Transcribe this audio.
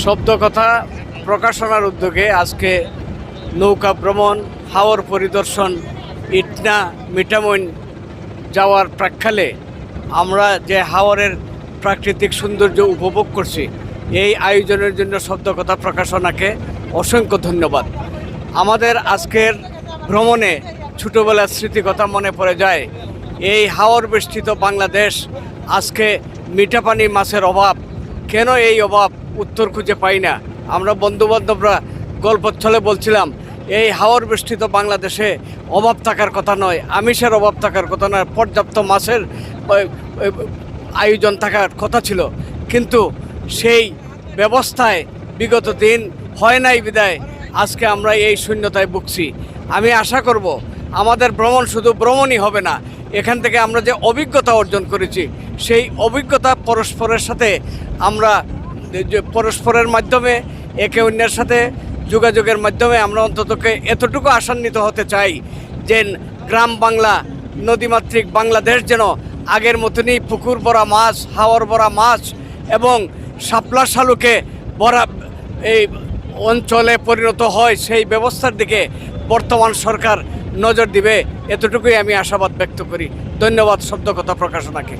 শব্দকথা প্রকাশনার উদ্যোগে আজকে নৌকা ভ্রমণ, হাওর পরিদর্শন, ইটনা মিঠামইন যাওয়ার প্রাক্কালে আমরা যে হাওরের প্রাকৃতিক সৌন্দর্য উপভোগ করছি, এই আয়োজনের জন্য শব্দকথা প্রকাশনাকে অসংখ্য ধন্যবাদ। আমাদের আজকের ভ্রমণে ছোটোবেলার স্মৃতিকথা মনে পড়ে যায়। এই হাওর বেষ্টিত বাংলাদেশ, আজকে মিঠা পানি মাছের অভাব। কেন এই অভাব উত্তর খুঁজে পাই না। আমরা বন্ধুবান্ধবরা গল্পচ্ছলে বলছিলাম, এই হাওর বেষ্টিত বাংলাদেশে অভাব থাকার কথা নয়, আমিষের অভাব থাকার কথা নয়, পর্যাপ্ত মাছের আয়োজন থাকার কথা ছিল। কিন্তু সেই ব্যবস্থায় বিগত দিন হয় নাই বিদায় আজকে আমরা এই শূন্যতায় ভুগছি। আমি আশা করব আমাদের ভ্রমণ শুধু ভ্রমণই হবে না, এখান থেকে আমরা যে অভিজ্ঞতা অর্জন করেছি, সেই অভিজ্ঞতা পরস্পরের সাথে আমরা পরস্পরের মাধ্যমে একে অন্যের সাথে যোগাযোগের মাধ্যমে আমরা অন্ততকে এতটুকু আশান্বিত হতে চাই যে গ্রাম বাংলা, নদীমাতৃক বাংলাদেশ যেন আগের মতনই পুকুর ভরা মাছ, হাওর ভরা মাছ এবং শাপলা শালুকে ভরা এই অঞ্চলে পরিণত হয়, সেই ব্যবস্থার দিকে বর্তমান সরকার নজর দিবে, এতটুকুই আমি আশাবাদ ব্যক্ত করি। ধন্যবাদ শব্দকথা প্রকাশনাকে।